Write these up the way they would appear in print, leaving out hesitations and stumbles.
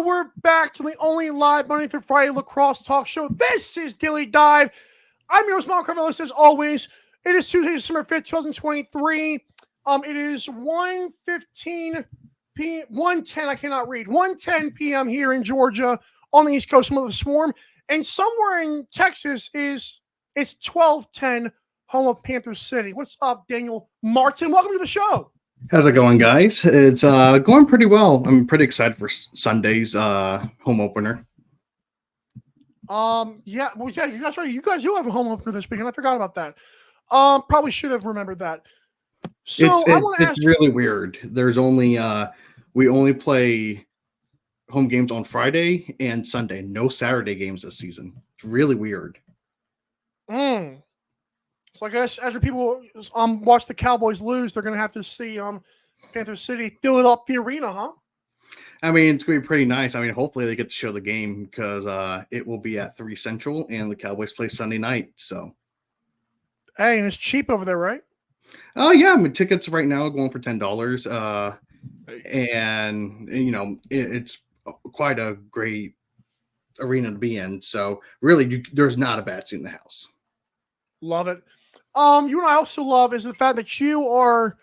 We're back to the only live Monday through Friday lacrosse talk show. This is Daily Dive. I'm your host, Callum Crawford. As always, it is Tuesday, December 5th, 2023. It is 1:15 p.m. 1:10. I cannot read. 1:10 p.m. here in Georgia on the East Coast, some of the swarm, and somewhere in Texas it's 12:10, home of Panther City. What's up, Daniel Martin? Welcome to the show. How's it going, guys? It's going pretty well. I'm pretty excited for Sunday's home opener. Yeah, that's right. You guys do have a home opener this weekend. I forgot about that. Probably should have remembered that. So it's really weird. There's only we only play home games on Friday and Sunday. No Saturday games this season. It's really weird. So I guess after people watch the Cowboys lose, they're gonna have to see Panther City fill it up the arena, huh? I mean, it's gonna be pretty nice. I mean, hopefully they get to show the game because it will be at 3 Central and the Cowboys play Sunday night. So, hey, and it's cheap over there, right? Oh yeah, I mean, tickets right now are going for $10. And you know, it's quite a great arena to be in. So really, there's not a bad seat in the house. Love it. You and I also love is the fact that you are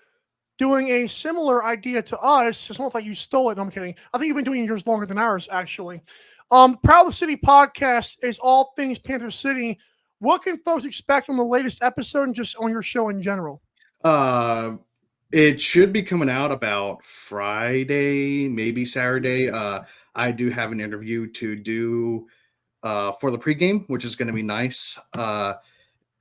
doing a similar idea to us. It's not like you stole it. No, I'm kidding. I think you've been doing yours longer than ours, actually. Prowl The City Podcast is all things Panther City. What can folks expect on the latest episode and just on your show in general? It should be coming out about Friday, maybe Saturday. I do have an interview to do for the pregame, which is going to be nice.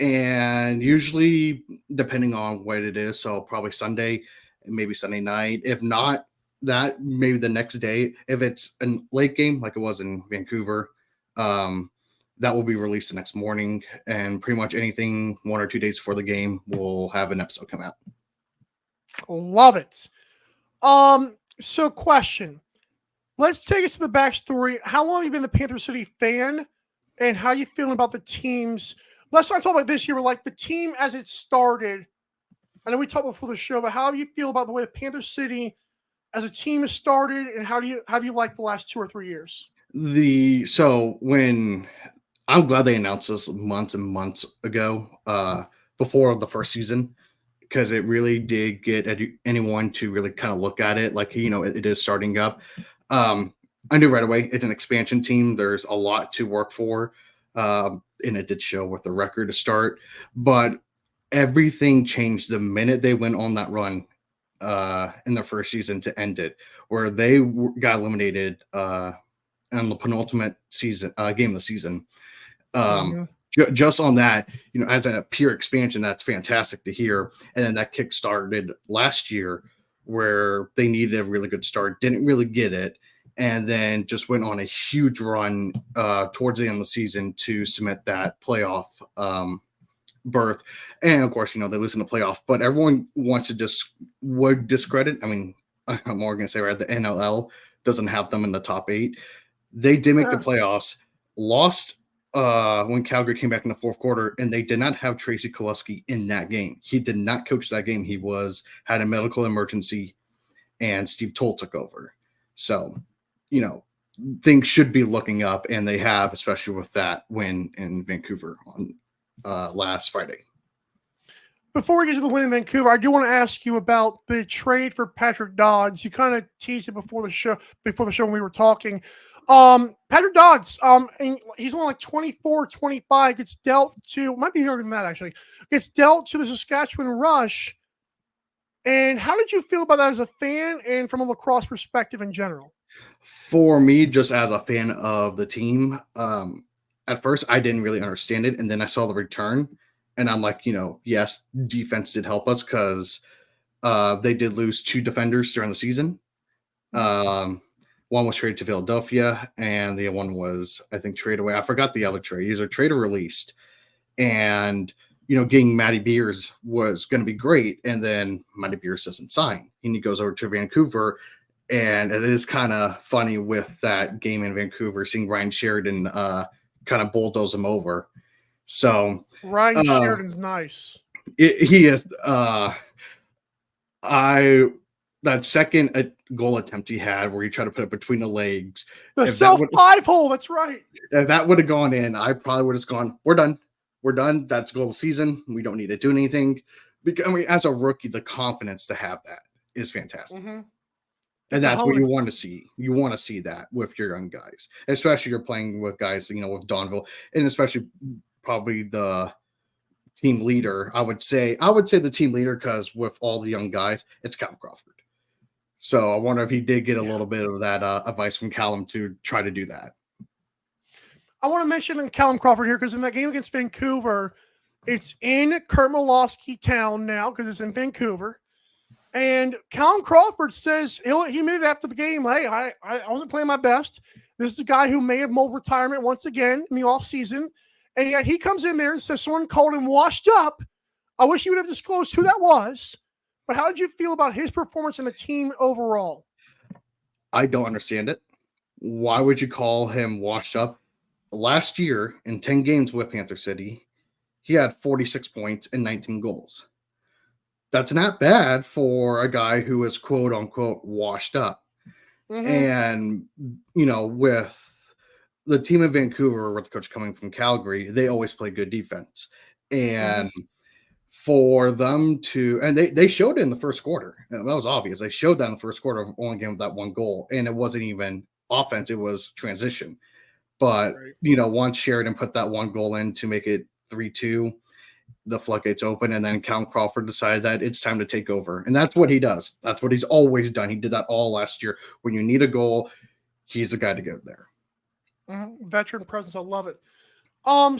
And usually, depending on what it is, so probably Sunday, maybe Sunday night. If not that, maybe the next day. If it's a late game, like it was in Vancouver, that will be released the next morning. And pretty much anything 1 or 2 days before the game, we'll have an episode come out. Love it. So question. Let's take it to the backstory. How long have you been a Panther City fan? And how are you feeling about the teams? Let's not talk about this year, but like the team as it started. I know we talked before the show, but how do you feel about the way the Panther City as a team has started, and how have you liked the last 2 or 3 years? So when I'm glad they announced this months and months ago, before the first season, because it really did get anyone to really kind of look at it like, you know, it is starting up. I knew right away it's an expansion team. There's a lot to work for. And it did show with the record to start, but everything changed the minute they went on that run in their first season to end it, where they got eliminated in the penultimate season game of the season. Just on that, you know, as a pure expansion, that's fantastic to hear. And then that kick started last year where they needed a really good start, didn't really get it, and then just went on a huge run towards the end of the season to cement that playoff berth. And of course, you know, they lose in the playoff, but everyone wants to discredit. I mean, I'm more going to say, right, the NLL doesn't have them in the top 8. They did make the playoffs, lost when Calgary came back in the fourth quarter, and they did not have Tracy Kelusky in that game. He did not coach that game. He had a medical emergency, and Steve Toll took over. So, you know, things should be looking up, and they have, especially with that win in Vancouver on last Friday. Before we get to the win in Vancouver, I do want to ask you about the trade for Patrick Dodds. You kind of teased it before the show when we were talking. Patrick Dodds, and he's only like 24, 25, gets dealt to, might be younger than that actually, gets dealt to the Saskatchewan Rush. And how did you feel about that as a fan and from a lacrosse perspective in general? For me, just as a fan of the team, at first I didn't really understand it. And then I saw the return and I'm like, you know, yes, defense did help us because they did lose 2 defenders during the season. One was traded to Philadelphia, and the other one was, I think, traded away. I forgot the other trade. Either trade or released. And, you know, getting Matty Beers was going to be great. And then Matty Beers doesn't sign. And he goes over to Vancouver. And it is kind of funny with that game in Vancouver, seeing Ryan Sheridan kind of bulldoze him over. So Ryan Sheridan's nice. He is. that second goal attempt he had where he tried to put it between the legs. The If that self would 5-hole, that's right. if that would have gone in, I probably would have gone, we're done. We're done. That's goal of the season. We don't need to do anything. Because, I mean, as a rookie, the confidence to have that is fantastic. Mm-hmm. And that's what you want to see. You want to see that with your young guys, especially you're playing with guys, with Donville, and especially probably the team leader. I would say the team leader, because with all the young guys, it's Callum Crawford. So I wonder if he did get a little bit of that advice from Callum to try to do that. I want to mention Callum Crawford here because in that game against Vancouver, it's in Kurt Malosky town now because it's in Vancouver. And Callum Crawford says, he admitted after the game, hey, I wasn't playing my best. This is a guy who may have mulled retirement once again in the offseason. And yet he comes in there and says someone called him washed up. I wish he would have disclosed who that was. But how did you feel about his performance and the team overall? I don't understand it. Why would you call him washed up? Last year, in 10 games with Panther City, he had 46 points and 19 goals. That's not bad for a guy who is quote unquote washed up. Mm-hmm. And, with the team in Vancouver, with the coach coming from Calgary, they always play good defense. And for them to, and they showed it in the first quarter. That was obvious. They showed that in the first quarter of only getting that one goal. And it wasn't even offense, it was transition. But, once Sheridan put that one goal in to make it 3-2, the floodgates open, and then Callum Crawford decided that it's time to take over. And that's what he does. That's what he's always done. He did that all last year. When you need a goal, he's the guy to go there. Veteran presence. I love it.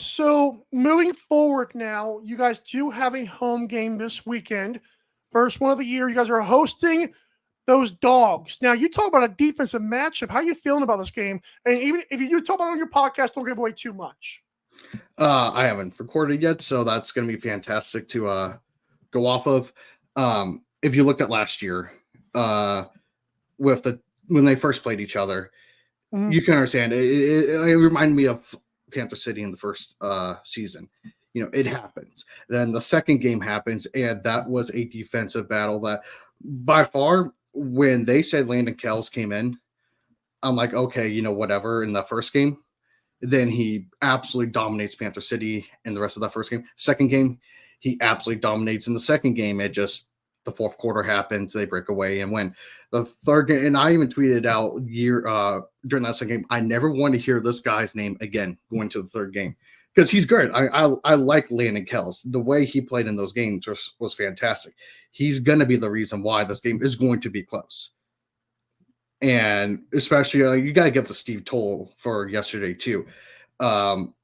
So moving forward now, you guys do have a home game this weekend. First one of the year. You guys are hosting those Dogs. Now, you talk about a defensive matchup. How are you feeling about this game? And even if you do talk about it on your podcast, don't give away too much. I haven't recorded yet, so that's going to be fantastic to go off of. If you looked at last year, when they first played each other, you can understand it reminded me of Panther City in the first season. It happens. Then the second game happens, and that was a defensive battle that, by far, when they said Landon Kells came in, I'm like, okay, whatever. In the first game, then he absolutely dominates Panther City in the rest of that first game. Second game, he absolutely dominates. In the second game, the fourth quarter happens, they break away and win. The third game, and I even tweeted out during that second game, I never want to hear this guy's name again going to the third game, because he's good. I like Landon Kells. The way he played in those games was fantastic. He's going to be the reason why this game is going to be close. And especially, you got to give to Steve Toll for yesterday, too. Again,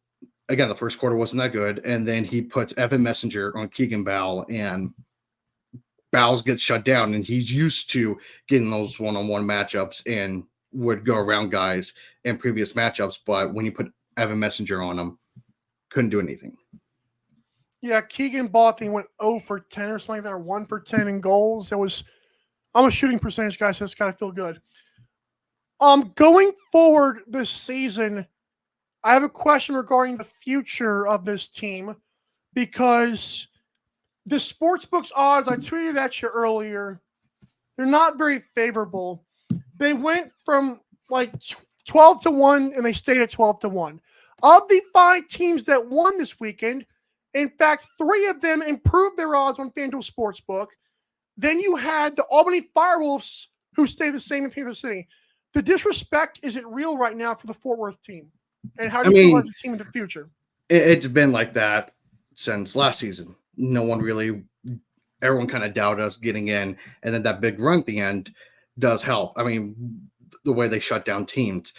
the first quarter wasn't that good. And then he puts Evan Messenger on Keegan Bowell, and Bowles gets shut down. And he's used to getting those one-on-one matchups and would go around guys in previous matchups. But when you put Evan Messenger on him, couldn't do anything. Yeah, Keegan Ball, I think, went 0 for 10 or something like that, or 1 for 10 in goals. I'm a shooting percentage guy, so it's got to feel good. Going forward this season, I have a question regarding the future of this team, because the sportsbook's odds, I tweeted at you earlier, they're not very favorable. They went from like 12-1 and they stayed at 12-1. Of the 5 teams that won this weekend, in fact, 3 of them improved their odds on FanDuel Sportsbook. Then you had the Albany Firewolves, who stay the same in Panther City. The disrespect, is it real right now for the Fort Worth team? And how do you feel about the team in the future? It's been like that since last season. Everyone kind of doubted us getting in, and then that big run at the end does help. I mean, the way they shut down teams,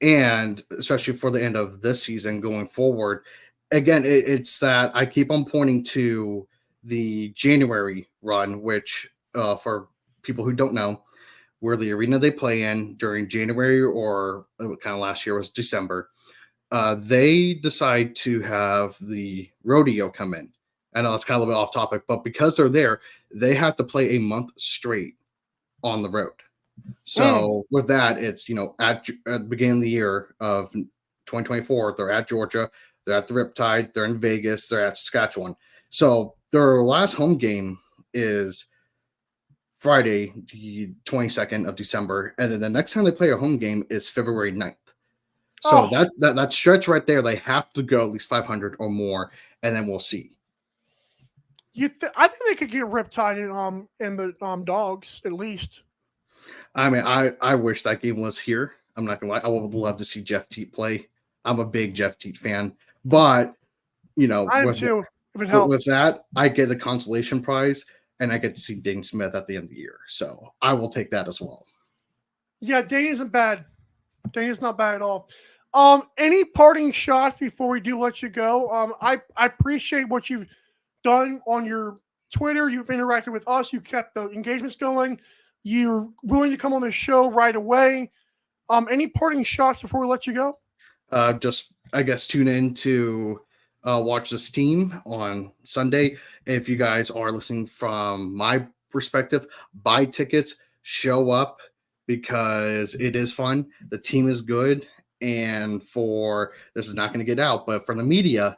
and especially for the end of this season going forward, again, it's that I keep on pointing to the January run, which for people who don't know, where the arena they play in during January, or kind of last year was December, they decide to have the rodeo come in. I know it's kind of a little bit off topic, but because they're there, they have to play a month straight on the road. So with that, it's, at the beginning of the year of 2024, they're at Georgia, they're at the Riptide, they're in Vegas, they're at Saskatchewan. So their last home game is Friday, the 22nd of December, and then the next time they play a home game is February 9th. So Oh, that stretch right there, they have to go at least 500 or more, and then we'll see. I think they could get Riptide in the dogs at least. I mean, I wish that game was here. I'm not gonna lie. I would love to see Jeff Teat play. I'm a big Jeff Teat fan, but I am with too. If it helps. that, I get a consolation prize, and I get to see Dane Smith at the end of the year. So I will take that as well. Yeah, Dane isn't bad. Dane is not bad at all. Any parting shots before we do let you go? I appreciate what you've done on your Twitter. You've interacted with us. You kept the engagements going. You're willing to come on the show right away. Any parting shots before we let you go? Just I guess tune in to watch this team on Sunday. If you guys are listening from my perspective, buy tickets, show up because it is fun. The team is good, and for this is not going to get out, but for the media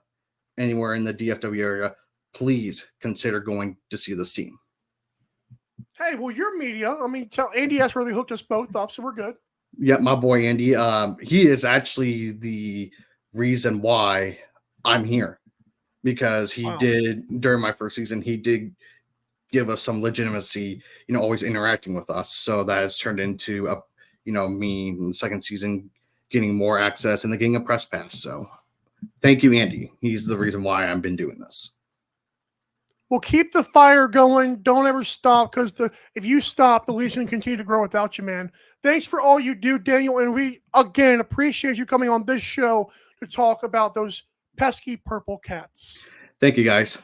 anywhere in the DFW area, please consider going to see this team. Hey, well, your media. I mean, tell Andy S. really hooked us both up, so we're good. Yeah, my boy Andy. He is actually the reason why I'm here because he did during my first season. He did give us some legitimacy, always interacting with us. So that has turned into me in the second season getting more access and getting a press pass. So thank you, Andy. He's the reason why I've been doing this. Well, keep the fire going. Don't ever stop because if you stop, the Legion can continue to grow without you, man. Thanks for all you do, Daniel. And we, again, appreciate you coming on this show to talk about those pesky purple cats. Thank you, guys.